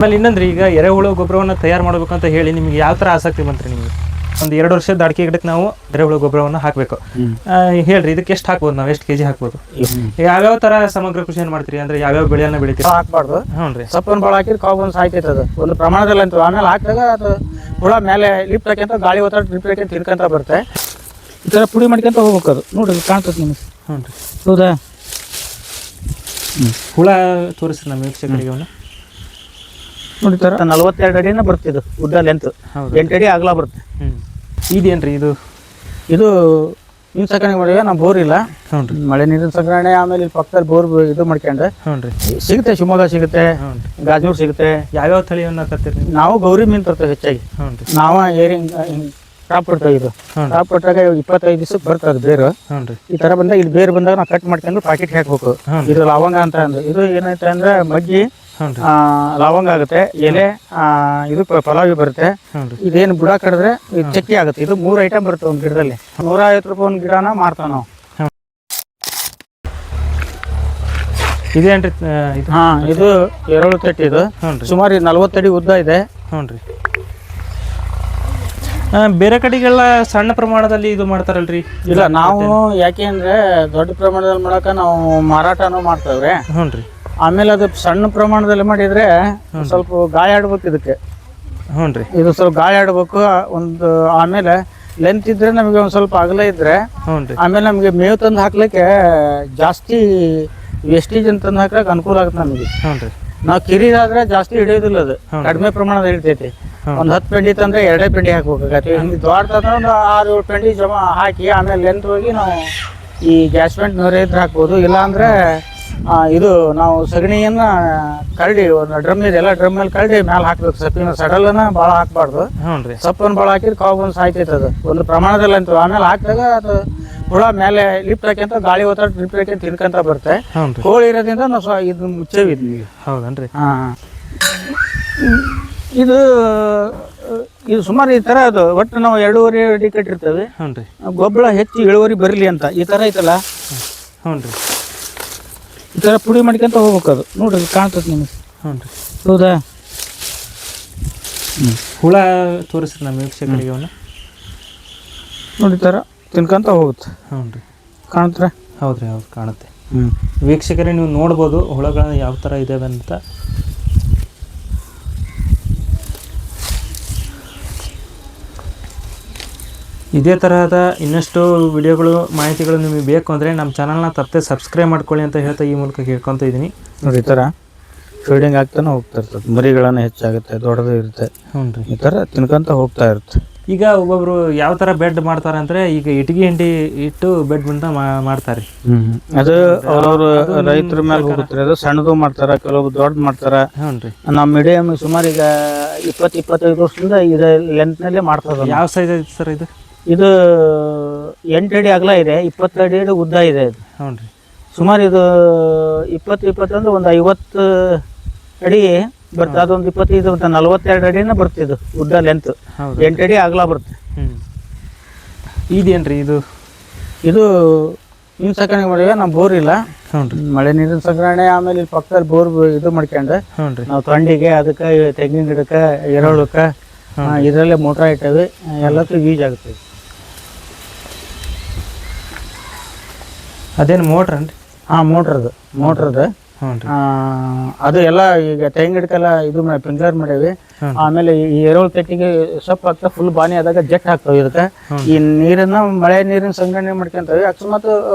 ಆಮೇಲೆ ಇನ್ನೊಂದ್ರಿ ಈಗ ಎರೆಹುಳು ಗೊಬ್ಬರವನ್ನು ತಯಾರು ಮಾಡಬೇಕಂತ ಹೇಳಿ ನಿಮ್ಗೆ ಯಾವ ಥರ ಆಸಕ್ತಿ ಬಂತ್ರಿ ನಿಮಗೆ? ಒಂದು 2 ವರ್ಷದ ಅಡಿಕೆ ಗಿಡಕ್ಕೆ ನಾವು ಎರೆಹುಳು ಗೊಬ್ಬರವನ್ನು ಹಾಕಬೇಕು. ಹೇಳ್ರಿ ಇದಕ್ಕೆ ಎಷ್ಟು ಹಾಕ್ಬೋದು, ನಾವು ಎಷ್ಟು ಕೆಜಿ ಹಾಕ್ಬೋದು? ಯಾವ್ಯಾವ ತರ ಸಮಗ್ರ ಕೃಷಿಯನ್ನು ಮಾಡ್ತೀರಿ ಅಂದ್ರೆ ಯಾವ್ಯಾವ ಬೆಳೆಯನ್ನ ಬೆಳಿತೀರಿ? ಹಾಕ್ಬಾರ್ದು. ಹ್ಞೂ ರೀ. ಸಪ್ಪನ್ನು ಭಾಳ ಹಾಕಿದ್ರೆ ಕಾವು ಬಂದು ಸಾಯ್ತೈತೆ. ಅದು ಒಂದು ಪ್ರಮಾಣದಲ್ಲಿ ಅಂತೂ ಆಮೇಲೆ ಹಾಕಿದಾಗ ಅದು ಹುಳ ಮೇಲೆ ಲಿಫ್ಟ್ ಹಾಕ್ಯಂತ ಗಾಳಿ ಒತ್ತಡ ಲಿಫ್ಟ್ ಹಾಕ್ಯಂತ ತಿನ್ಕೊಂತ ಬರುತ್ತೆ. ಈ ಥರ ಪುಡಿ ಮಾಡ್ಕೊಂತ ಹೋಗ್ಬೇಕು. ಅದು ನೋಡ್ರಿ ಕಾಣ್ತದೆ ನಿಮಗೆ. ಹ್ಞೂ ರೀ. ಹೌದಾ? ಹುಳ ತೋರಿಸ್ರಿ ನಮ್ಮ ವೀಕ್ಷಕರಿಗೆ ಅವನ್ನ. ನೋಡಿ ಥರ 42 ಅಡಿನ ಬರ್ತಿದ್ದು ಉದ್ದ ಲೆಂತ್. 8 ಅಡಿ ಅಗಲ ಬರುತ್ತೆ. ಇದೇನ್ರಿ ಇದು? ಇದು ಮೀನು ಸಾಕಾಣಿಕೆ ಮಾಡಿವೆ. ನಾವು ಬೋರ್ ಇಲ್ಲ. ಹ್ಞೂ ರೀ. ಮಳೆ ನೀರಿನ ಸಂಗ್ರಹಣೆ, ಆಮೇಲೆ ಇಲ್ಲಿ ಪಕ್ಕದಲ್ಲಿ ಬೋರ್ ಇದು ಮಾಡ್ಕೊಂಡು ಹ್ಞೂ ರೀ. ಸಿಗುತ್ತೆ. ಶಿವಮೊಗ್ಗ ಸಿಗುತ್ತೆ, ಗಾಜನೂರು ಸಿಗುತ್ತೆ. ಯಾವ್ಯಾವ ತಳಿಯನ್ನ ತರ್ತೀರಿ? ನಾವು ಗೌರಿ ಮೀನು ತರ್ತೇವೆ ಹೆಚ್ಚಾಗಿ. ಹ್ಞೂ ರೀ. ನಾವು ಕ್ರಾಪ್ ಕೊಡ್ತೇವೆ. ಇದು ಕ್ರಾಪ್ ಕೊಟ್ಟಾಗ 25 ದಿವಸಕ್ಕೆ ಬರ್ತದೆ ಬೇರು. ಹ್ಞೂ ರೀ. ಈ ತರ ಬಂದಾಗ ಇಲ್ಲಿ ಬೇರು ಬಂದಾಗ ನಾವು ಕಟ್ ಮಾಡ್ಕೊಂಡು ಪಾಕೆಟ್ ಹಾಕ್ಬೇಕು. ಇದು ಲವಂಗ ಅಂತ ಅಂದ್ರೆ ಇದು ಏನೈತೆ ಅಂದ್ರೆ ಮಗ್ಗಿ ಲವಂಗ ಆಗುತ್ತೆ, ಎಲೆ ಇದು ಪಲಾವಿ ಬರುತ್ತೆ. ಇದೇನು ಬುಡ ಕಡಿದ್ರೆ ಇದು ಚಕ್ಕಿ ಆಗುತ್ತೆ. ಇದು 3 ಐಟಮ್ ಬರುತ್ತೆ ಒಂದು ಗಿಡದಲ್ಲಿ. 150 ರೂಪಾಯಿ ಒಂದು ಗಿಡನ ಮಾರ್ತಾವ ನಾವು. ಇದೇನ್ರಿ ಇದು? ಇದು ಎರೆಹುಳು ತಟ್ಟಿ. ಇದು ಸುಮಾರು 40 ಅಡಿ ಉದ್ದ ಇದೆ. ಹ್ಞೂ ರೀ. ಬೇರೆ ಕಡೆಗೆಲ್ಲ ಸಣ್ಣ ಪ್ರಮಾಣದಲ್ಲಿ ಇದು ಮಾಡ್ತಾರಲ್ರಿ? ಇಲ್ಲ, ನಾವು ಯಾಕೆ ಅಂದ್ರೆ ದೊಡ್ಡ ಪ್ರಮಾಣದಲ್ಲಿ ಮಾಡಕ ನಾವು ಮಾರಾಟನೂ ಮಾಡ್ತೇವ್ರೆ. ಹ್ಞೂ ರೀ. ಆಮೇಲೆ ಅದು ಸಣ್ಣ ಪ್ರಮಾಣದಲ್ಲಿ ಮಾಡಿದ್ರೆ ಸ್ವಲ್ಪ ಗಾಳಿ ಆಡ್ಬೇಕು ಇದಕ್ಕೆ. ಹ್ಞೂ ರೀ. ಇದು ಸ್ವಲ್ಪ ಗಾಳಿ ಆಡ್ಬೇಕು ಒಂದು. ಆಮೇಲೆ ಲೆಂತ್ ಇದ್ರೆ ನಮಗೆ ಒಂದು ಸ್ವಲ್ಪ ಅಗಲ ಇದ್ರೆ, ಹ್ಞೂ ರೀ, ಆಮೇಲೆ ನಮಗೆ ಮೇವು ತಂದು ಹಾಕ್ಲಿಕ್ಕೆ ಜಾಸ್ತಿ ವೇಸ್ಟೇಜ್ ಅಂತಂದು ಹಾಕ್ಲಿಕ್ಕೆ ಅನುಕೂಲ ಆಗುತ್ತೆ ನಮಗೆ. ಹ್ಞೂ ರೀ. ನಾವು ಕಿರಿದಾದ್ರೆ ಜಾಸ್ತಿ ಹಿಡಿಯೋದಿಲ್ಲ. ಅದು ಕಡಿಮೆ ಪ್ರಮಾಣದ ಹಿಡಿತೈತಿ. ಒಂದು 10 ಪೆಂಡಿ ತಂದ್ರೆ 2 ಪೆಂಡಿ ಹಾಕ್ಬೇಕಾಗತ್ತೆ. ಹಿಂಗೆ ದೊಡ್ಡದಂದ್ರೆ ಒಂದು 6-7 ಪೆಂಡಿ ಜಮಾ ಹಾಕಿ ಆಮೇಲೆ ಲೆಂತ್ ಹೋಗಿ ನಾವು ಈ ಗ್ಯಾಸ್ ಪೆಂಟ್ ನೂರೇ ಇದ್ರೆ ಹಾಕ್ಬೋದು. ಇಲ್ಲಾಂದ್ರೆ ಇದು ನಾವು ಸಗಣಿಯನ್ನ ಕರಡಿ ಒಂದು ಡ್ರಮ್ ಇದೆ, ಎಲ್ಲ ಡ್ರಮ್ ಮೇಲೆ ಕರಡಿ ಮೇಲೆ ಹಾಕ್ಬೇಕು. ಸಪ್ಪಿನ ಸಡಲನ್ನ ಭಾಳ ಹಾಕ್ಬಾರ್ದು. ಸಪ್ಪನ್ನು ಭಾಳ ಹಾಕಿದ್ರೆ ಕಾವು ಬಂದು ಸಾಯ್ತೈತೆ. ಅದು ಒಂದು ಪ್ರಮಾಣದಲ್ಲಿ ಅಂತೂ ಆಮೇಲೆ ಹಾಕಿದಾಗ ಅದು ಹುಳ ಮೇಲೆ ಲಿಫ್ಟ್ ಹಾಕ್ಯಂತ ಗಾಳಿ ಒತ್ತಡ ಲಿಫ್ಟ್ ಹಾಕ್ಯಂತ ತಿನ್ಕೊಂತ ಬರುತ್ತೆ. ಕೋಳಿ ಇರೋದ್ರಿಂದ ನಾವು ಇದು ಮುಚ್ಚೇವಿ. ಹೌದನ್ರಿ. ಇದು ಸುಮಾರು ಈ ತರ ಅದು ಒಟ್ಟು ನಾವು 2.5 ಅಡಿ ಕಟ್ಟಿರ್ತೇವೆ. ಗೊಬ್ಬರ ಹೆಚ್ಚು ಇಳುವರಿ ಬರಲಿ ಅಂತ ಈ ತರ ಐತಲ್ಲ. ಹ್ಞೂ ರೀ. ಈ ತರ ಪುಡಿ ಮಾಡ್ಕೊಂತ ಹೋಗ್ಬೇಕು. ಅದು ನೋಡ್ರಿ ಕಾಣ್ತದೆ ನಿಮಗೆ. ಹ್ಞೂ ರೀ. ಹೌದಾ? ಹುಳ ತೋರಿಸ್ರಿ ನಮ್ಮ ವೀಕ್ಷಕರಿಗೆ ಅವನ್ನ. ನೋಡಿ ಈ ಥರ ತಿನ್ಕೊಂತ ಹೋಗುತ್ತೆ. ಹ್ಞೂ ರೀ. ಕಾಣುತ್ತೆ? ಹೌದ್ರಿ, ಹೌದು ಕಾಣುತ್ತೆ. ವೀಕ್ಷಕರೇ ನೀವು ನೋಡ್ಬೋದು ಹುಳಗಳನ್ನ ಯಾವ ಥರ ಇದ್ದಾವೆ ಅಂತ. ಇದೇ ತರಹದ ಇನ್ನಷ್ಟು ವಿಡಿಯೋಗಳು, ಮಾಹಿತಿಗಳು ನಿಮಗೆ ಬೇಕು ಅಂದರೆ ನಮ್ಮ ಚಾನಲ್ನ ತಪ್ಪದೆ ಸಬ್ಸ್ಕ್ರೈಬ್ ಮಾಡ್ಕೊಳ್ಳಿ ಅಂತ ಹೇಳ್ತಾ ಈ ಮೂಲಕ ಕೇಳ್ಕೊತ ಇದ್ದೀನಿ. ನೋಡಿ ಈ ಥರ ಫೀಡಿಂಗ್ ಆಗ್ತಾನೆ ಹೋಗ್ತಾ ಇರ್ತದೆ. ಮರಿಗಳನ್ನು ಹೆಚ್ಚಾಗುತ್ತೆ, ದೊಡ್ಡದು ಇರುತ್ತೆ. ಹ್ಞೂ ರೀ. ಈ ಥರ ತಿನ್ಕೊಂತ ಹೋಗ್ತಾ ಇರುತ್ತೆ. ಈಗ ಒಬ್ಬೊಬ್ರು ಯಾವ ಥರ ಬೆಡ್ ಮಾಡ್ತಾರೆ ಅಂದರೆ ಈಗ ಇಟ್ಟಿಗೆ ಹಿಂಡಿ ಇಟ್ಟು ಬೆಡ್ ಅಂತ ಮಾಡ್ತಾರೆ. ಅದು ಅವ್ರವ್ರು ರೈತರ ಮೇಲೆ ಹೋಗುತ್ತೆ. ಅದು ಸಣ್ಣದು ಮಾಡ್ತಾರೆ, ಕೆಲವೊಬ್ರು ದೊಡ್ಡದು ಮಾಡ್ತಾರೆ. ಹ್ಞೂ ರೀ. ನಮ್ಮ ಮೀಡಿಯಮ್ ಸುಮಾರು ಈಗ 20-25 ವರ್ಷದಿಂದ ಇದು ಲೆಂತ್ನಲ್ಲೇ ಮಾಡ್ತದೆ. ಯಾವ ಸೈಜ್ ಐತೆ ಸರ್ ಇದು? ಇದು 8 ಅಡಿ ಅಗಲ ಇದೆ, 20 ಅಡಿ ಉದ್ದ ಇದೆ. ಇದು ಹ್ಞೂ ರೀ. ಸುಮಾರು ಇದು 20 ಅಂದ್ರೆ ಒಂದು 50 ಅಡಿ ಬರ್ತದೆ. ಅದೊಂದು 25 ಮತ್ತು 42 ಅಡಿನ ಬರ್ತಿದ್ದು ಉದ್ದ ಲೆಂತ್. 8 ಅಡಿ ಅಗಲ ಬರುತ್ತೆ. ಇದೇನ್ರಿ ಇದು? ಇದು ಮೀನು ಸಾಕಾಣಿಕೆ ಮಾಡಿವೆ. ನಾವು ಬೋರ್ ಇಲ್ಲ. ಮಳೆ ನೀರಿನ ಸಂಗ್ರಹಣೆ, ಆಮೇಲೆ ಇಲ್ಲಿ ಪಕ್ಕದಲ್ಲಿ ಬೋರ್ ಇದು ಮಾಡ್ಕೊಂಡು ನಾವು ತೊಂಡಿಗೆ, ಅದಕ್ಕೆ ತೆಂಗಿನ ಗಿಡಕ್ಕೆ, ಎರೆಹುಳಕ್ಕೆ ಇದರಲ್ಲೇ ಮೋಟ್ರ್ ಇಟ್ಟೇವೆ. ಎಲ್ಲಕ್ಕೂ ಯೂಸ್ ಆಗುತ್ತೆ. ಅದೇನು ಮೋಟ್ರ್ ಅನ್ರಿ? ಮೋಟ್ರದ್ದು ಅದು ಎಲ್ಲ ಈಗ ತೆಂಗಿನ ಗಿಡಕ್ಕೆಲ್ಲ ಇದು ಪಿಂಕ್ಲರ್ ಮಾಡೇವಿ. ಆಮೇಲೆ ಈ ಎರೆಹುಳು ತಟ್ಟಿಗೆ ಸೊಪ್ಪು ಹಾಕ್ತಾ ಫುಲ್ ಬಾನಿ ಆದಾಗ ಜಟ್ ಹಾಕ್ತಾವೆ. ಇದಕ್ಕೆ ಈ ನೀರನ್ನ ಮಳೆ ನೀರಿನ ಸಂಗ್ರಹಣೆ ಮಾಡ್ಕೊಂತೇವೆ. ಅಕಸ್ಮಾತ್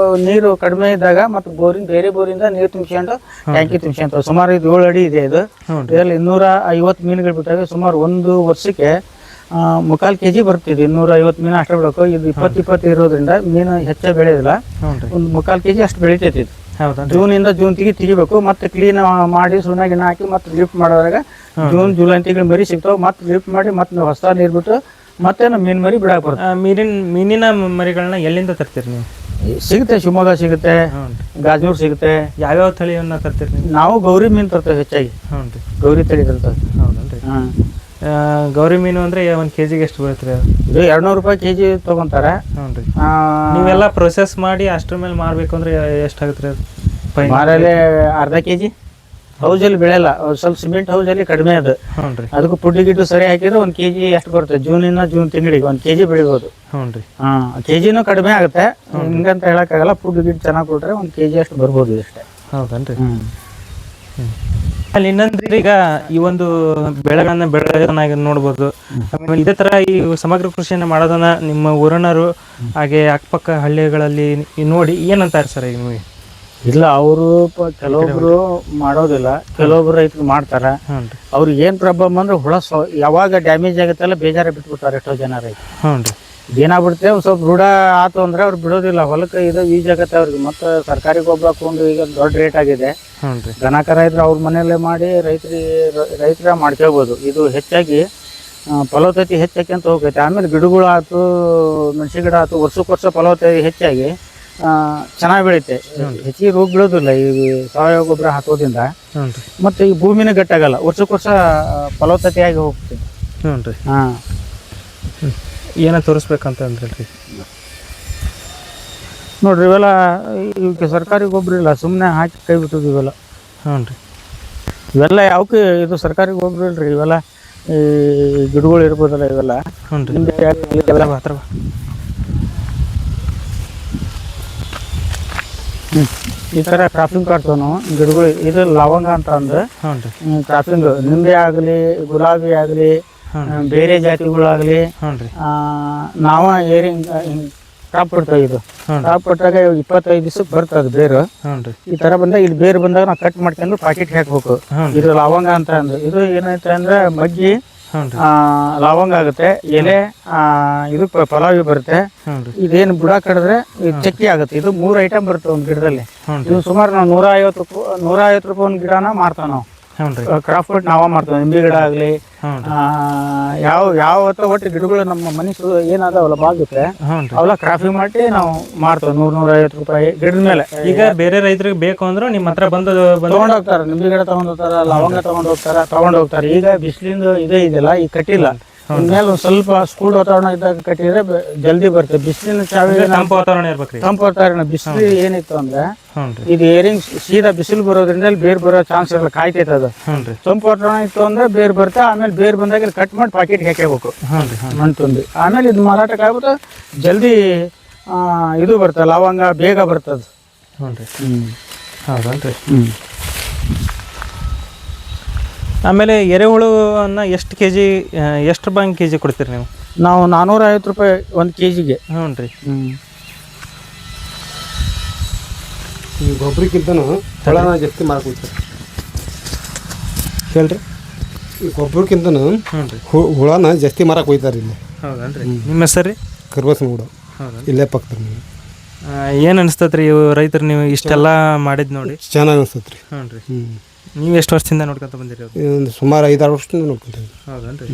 ನೀರು ಕಡಿಮೆ ಇದ್ದಾಗ ಮತ್ತು ಬೇರೆ ಬೋರಿಂದ ನೀರು ತುಂಬಿಸ್ಕೊಂಡು ಟ್ಯಾಂಕಿ ತುಂಬಿಸ್ಕೊಂತವೆ. ಸುಮಾರು ಇದು 7 ಅಡಿ ಇದೆ. ಇದು ಇದರಲ್ಲಿ 250 ಮೀನುಗಳು ಬಿಟ್ಟಾವೆ. ಸುಮಾರು ಒಂದು ವರ್ಷಕ್ಕೆ 3/4 kg ಬರ್ತಿದೆ. 250 ಮೀನು ಅಷ್ಟೇ ಬಿಡಬೇಕು. ಇದು 20 ಇರೋದ್ರಿಂದ ಮೀನು ಹೆಚ್ಚು ಬೆಳೆಯೋದಿಲ್ಲ. ಒಂದು 3/4 kg ಅಷ್ಟು ಬೆಳಿತೈತಿ. ಇದು ಜೂನಿಂದ ಜೂನ್ ತೆಗಿಬೇಕು. ಮತ್ತೆ ಕ್ಲೀನ್ ಮಾಡಿ ಸುಣ್ಣ ಗಿಣ್ಣ ಹಾಕಿ ಮತ್ತೆ ಲಿಫ್ಟ್ ಮಾಡೋದಾಗ ಜೂನ್ ಜುಲೈ ತಿಂಗಳು ಮರಿ ಸಿಗ್ತಾವೆ. ಮತ್ತೆ ಲಿಫ್ಟ್ ಮಾಡಿ ಮತ್ತೆ ಹೊಸ ನೀರು ಬಿಟ್ಟು ಮತ್ತೆ ನಾವು ಮೀನು ಮರಿ ಬಿಡಾಕ್ ಬರುತ್ತೆ. ಮೀನಿನ ಮರಿಗಳನ್ನ ಎಲ್ಲಿಂದ ತರ್ತೀರಿ ನೀವು? ಸಿಗುತ್ತೆ, ಶಿವಮೊಗ್ಗ ಸಿಗುತ್ತೆ, ಗಾಜನೂರು ಸಿಗುತ್ತೆ. ಯಾವ್ಯಾವ ತಳಿಯನ್ನ ತರ್ತೀರಿ ನೀವು? ನಾವು ಗೌರಿ ಮೀನು ತರ್ತೇವೆ ಹೆಚ್ಚಾಗಿ. ಗೌರಿ ತಳಿ ತರ್ತೇವೆ. ಹೌದನ್ರಿ. ಗೌರಿ ಮೀನು ಅಂದ್ರೆ 1 kg ಎಷ್ಟು ಬರುತ್ತೆ? ಇದು 200 ರೂಪಾಯಿ kg ತಗೊಂತಾರೆ. ನೀವೆಲ್ಲ ಪ್ರೊಸೆಸ್ ಮಾಡಿ ಅಷ್ಟ್ರ ಮೇಲೆ ಮಾರ್ಬೇಕು ಅಂದ್ರೆ ಎಷ್ಟಾಗುತ್ತೆ? ಮಾರಲ್ಲೇ ಅರ್ಧ kg. ಹೌಸಲ್ಲಿ ಬೆಳೆಯಲ್ಲ, ಸ್ವಲ್ಪ ಸಿಮೆಂಟ್ ಹೌಸಲ್ಲಿ ಕಡಿಮೆ ಅದು. ಹ್ಞೂ ರೀ. ಅದಕ್ಕೂ ಪುಡ್ಡಿ ಗಿಡ್ಡು ಸರಿ ಹಾಕಿದ್ರೆ 1 kg ಎಷ್ಟು ಬರುತ್ತೆ, ಜೂನ್ ತಿಂಗಳಿಗೆ 1 kg ಬೆಳಿಬೋದು. ಹ್ಞೂ ರೀ. ಕೆಜಿನೂ ಕಡಿಮೆ ಆಗುತ್ತೆ, ಹಿಂಗಂತ ಹೇಳಕ್ಕಾಗಲ್ಲ. ಪುಡ್ಡಿ ಗಿಡ್ಡು ಚೆನ್ನಾಗಿ ಕೊಟ್ರೆ 1 kg ಅಷ್ಟು ಬರ್ಬೋದು ಅಷ್ಟೇ. ಹೌದನ್ರಿ. ಅಲ್ಲಿ ಇನ್ನೊಂದ್ರಿ, ಈಗ ಈ ಒಂದು ಬೆಳೆಗಳನ್ನ ಬೆಳೆಯೋದನ್ನಾಗಿ ನೋಡ್ಬೋದು. ಆಮೇಲೆ ಇದೇ ತರ ಈ ಸಮಗ್ರ ಕೃಷಿಯನ್ನ ಮಾಡೋದನ್ನ ನಿಮ್ಮ ಊರಿನರು ಹಾಗೆ ಅಕ್ಕಪಕ್ಕ ಹಳ್ಳಿಗಳಲ್ಲಿ ನೋಡಿ ಏನಂತಾರೆ ಸರ್ ಈಗ ನಿಮಗೆ? ಇಲ್ಲ, ಅವರು ಕೆಲವೊಬ್ರು ಮಾಡೋದಿಲ್ಲ, ಕೆಲವೊಬ್ರು ರೈತರು ಮಾಡ್ತಾರ. ಅವ್ರಿಗೆ ಏನ್ ಪ್ರಾಬ್ಲಮ್ ಅಂದ್ರೆ ಹುಳ ಯಾವಾಗ ಡ್ಯಾಮೇಜ್ ಆಗುತ್ತಲ್ಲ ಬೇಜಾರ ಬಿಟ್ಬಿಡ್ತಾರೆ ಎಷ್ಟೋ ಜನ ರೈತರು. ಹ್ಞೂ ರೀ. ಏನಾಗ್ಬಿಡುತ್ತೆ, ಸ್ವಲ್ಪ ರೂಢ ಆತು ಅಂದ್ರೆ ಅವ್ರು ಬಿಡೋದಿಲ್ಲ. ಹೊಲಕ್ಕೆ ಇದು ಯೂಸ್ ಆಗತ್ತೆ ಅವ್ರಿಗೆ. ಮತ್ತೆ ಸರ್ಕಾರಿ ಗೊಬ್ಬರ ಕೊಂಡು ಈಗ ದೊಡ್ಡ ರೇಟ್ ಆಗಿದೆ. ದನಕರ ಇದ್ರೆ ಅವ್ರ ಮನೆಯಲ್ಲೇ ಮಾಡಿ ರೈತರ ಮಾಡ್ಕೋಬೋದು. ಇದು ಹೆಚ್ಚಾಗಿ ಫಲವತ್ತತೆ ಹೆಚ್ಚಾಗಿ ಅಂತ ಹೋಗೈತೆ. ಆಮೇಲೆ ಗಿಡಗಳು ಆಯ್ತು, ಮೆಣಸಿನ ಗಿಡ ಆಯ್ತು, ವರ್ಷಕ್ಕೊರ್ಷ ಫಲವತ್ತತೆ ಹೆಚ್ಚಾಗಿ ಚೆನ್ನಾಗಿ ಬೆಳೀತೆ. ಹೆಚ್ಚಿಗೆ ರೋಗ ಬೀಳೋದಿಲ್ಲ ಈ ಸಾವಯವ ಗೊಬ್ಬರ ಹಾಕೋದ್ರಿಂದ. ಮತ್ತೆ ಈ ಭೂಮಿನ ಗಟ್ಟಾಗಲ್ಲ, ವರ್ಷಕ್ಕೊರ್ಷ ಫಲವತ್ತತೆಯಾಗಿ ಹೋಗ್ತದೆ. ಹ್ಞೂ ರೀ. ಹಾಂ, ಏನ ತೋರಿಸ್ಬೇಕಂತ ಅಂದ್ರಲ್ರಿ ನೋಡ್ರಿ, ಇವೆಲ್ಲ ಇವಕ್ಕೆ ಸರ್ಕಾರಿ ಗೊಬ್ಬರ ಇಲ್ಲ, ಸುಮ್ಮನೆ ಹಾಕಿ ಕೈ ಬಿಟ್ಟದ್ದು ಇವೆಲ್ಲ. ಹ್ಞೂ ರೀ. ಇವೆಲ್ಲ ಯಾವಕ್ಕೆ ಇದು ಸರ್ಕಾರಿ ಗೊಬ್ಬರ ಇಲ್ರಿ, ಇವೆಲ್ಲ ಈ ಗಿಡಗಳು ಇರ್ಬೋದಲ್ಲ ಇವೆಲ್ಲ. ಹ್ಞೂ ರೀ. ಈ ಥರ ಕ್ರಾಫಿಂಗ್ ಕಾಡ್ತಾವ ನಾವು ಗಿಡಗಳು. ಇದು ಲವಂಗ ಅಂತ ಅಂದ್ರೆ ಕ್ರಾಫಿಂಗ್, ನಿಂಬೆ ಆಗಲಿ, ಗುಲಾಬಿ ಆಗಲಿ, ಬೇರೆ ಜಾತಿಗಳಾಗಲಿ ನಾವ ಕ್ರಾಪ್ ಕೊಡ್ತೇವೆ. ಇದು ಕ್ರಾಪ್ ಕೊಟ್ಟಾಗ 25 ದಿವಸಕ್ಕೆ ಬರ್ತದೆ ಬೇರು. ಈ ತರ ಬಂದಾಗ ಇಲ್ಲಿ ಬೇರು ಬಂದಾಗ ನಾವು ಕಟ್ ಮಾಡ್ಕೊಂಡು ಪಾಕೆಟ್ ಹಾಕ್ಬೇಕು. ಇದು ಲವಂಗ ಅಂತ ಅಂದ್ರೆ, ಇದು ಏನೈತೆ ಅಂದ್ರೆ ಮಗ್ಗಿ ಲವಂಗ ಆಗುತ್ತೆ, ಎಲೆ ಇದು ಪಲಾವಿ ಬರುತ್ತೆ. ಇದೇನು ಬುಡ ಕಡಿದ್ರೆ ಇದು ಚಕ್ಕಿ ಆಗುತ್ತೆ. ಇದು 3 ಐಟಮ್ ಬರುತ್ತೆ ಒಂದು ಗಿಡದಲ್ಲಿ. ಇದು ಸುಮಾರು ನಾವು 150 ರೂಪಾಯಿ ಒಂದು ಗಿಡನ ಮಾರ್ತಾವ ನಾವು. ಕ್ರಾಫ್ಟ್ ಕೊಟ್ಟು ನಾವ ಮಾಡ್ತೇವೆ. ನಿಂಬೆ ಗಿಡ ಆಗ್ಲಿ, ಯಾವ ಒಟ್ಟು ಗಿಡಗಳು ನಮ್ಮ ಮನೆ ಏನಾದವಲ್ಲ ಬಾಗುತ್ತೆ ಅವೆಲ್ಲ ಕ್ರಾಫಿಂಗ್ ಮಾಡಿ ನಾವು ಮಾರ್ತೇವೆ. 100-150 ರೂಪಾಯಿ ಗಿಡದ ಮೇಲೆ. ಈಗ ಬೇರೆ ರೈತರಿಗೆ ಬೇಕು ಅಂದ್ರೆ ನಿಮ್ಮ ಹತ್ರ ಬಂದು ತಗೊಂಡೋಗ್ತಾರೆ. ನಿಂಬೆ ಗಿಡ ತಗೊಂಡೋಗ್ತಾರ, ಲವಂಗ ತಗೊಂಡೋಗ್ತಾರೆ. ಈಗ ಬಿಸಿಲಿಂದ ಇದೇ ಇದೆಯಲ್ಲ, ಈಗ ಕಟ್ಟಿಲ್ಲ. ಇನ್ಮೇಲೆ ಒಂದ್ ಸ್ವಲ್ಪ ಸ್ಕೂಲ್ ವಾತಾವರಣ ಇದ್ದಾಗ ಕಟ್ಟಿದ್ರೆ ಜಲ್ದಿ ಬರ್ತದೆ. ಬಿಸಿಲಿನ ತಂಪು ವಾತಾವರಣ ಇರ್ಬೇಕು. ತಂಪು ವಾತಾವರಣ. ಬಿಸಿಲು ಏನಿತ್ತು ಅಂದ್ರೆ ಇದು ಏರಿಂಗ್ ಸೀದಾ ಬಿಸಿಲು ಬರೋದ್ರಿಂದ ಬೇರ್ ಬರೋ ಚಾನ್ಸ್ ಇರಲ್ಲ, ಕಾಯ್ತೈತೆ ಅದು. ತಂಪು ವಾತಾವರಣ ಇತ್ತು ಅಂದ್ರೆ ಬೇರ್ ಬರುತ್ತೆ. ಆಮೇಲೆ ಬೇರ್ ಬಂದಾಗ ಕಟ್ ಮಾಡಿ ಪಾಕೆಟ್ ಹಾಕಬೇಕು ಮಣ್ಣು ತುಂಬಿ. ಆಮೇಲೆ ಇದು ಮಾರಾಟಕ್ಕೆ ಆಗ್ಬಿಟ್ಟು ಜಲ್ದಿ ಇದು ಬರ್ತದೆ, ಲವಂಗ ಬೇಗ ಬರ್ತದೆ. ಹೌದನ್ರಿ. ಆಮೇಲೆ ಎರೆಹುಳುವನ್ನ ಎಷ್ಟು ಕೆಜಿ, ಎಷ್ಟು ರೂಪಾಯಿ ಕೆಜಿ ಕೊಡ್ತೀರಿ ನೀವು? ನಾವು 450 ರೂಪಾಯಿ 1 kg. ಹ್ಞೂ ರೀ. ಈ ಗೊಬ್ಬರಕ್ಕಿಂತನೂ ಹುಳನ ಜಾಸ್ತಿ ಮಾಡ್ಕೊಳ್ತಾರೆ ಹೇಳ್ರಿ. ಈ ಗೊಬ್ಬರಕ್ಕಿಂತನೂ ಹುಳನ ಜಾಸ್ತಿ ಮಾರಕ್ಕೆ ಹೋಗ್ತಾರೆ ಇಲ್ಲಿ. ಹೌದನ್ರಿ. ನಿಮ್ಮ ಹೆಸರು ರೀ? ಕರ್ಬಸನಗೂಡ. ಇಲ್ಲೇ ಪಕ್ಕದ. ಏನು ಅನಿಸ್ತತ್ರಿ ಇವು ರೈತರು ನೀವು ಇಷ್ಟೆಲ್ಲ ಮಾಡಿದ್ ನೋಡಿ? ಚೆನ್ನಾಗಿ ಅನಿಸ್ತತ್ರಿ. ಹ್ಞೂ ರೀ. ನೀವು ಎಷ್ಟು ವರ್ಷದಿಂದ ನೋಡ್ಕೊಂತ ಬಂದಿರಿ? ಸುಮಾರು 5-6 ವರ್ಷದಿಂದ ನೋಡ್ಕೊಂತೀವಿ. ಹೌದನ್ರಿ.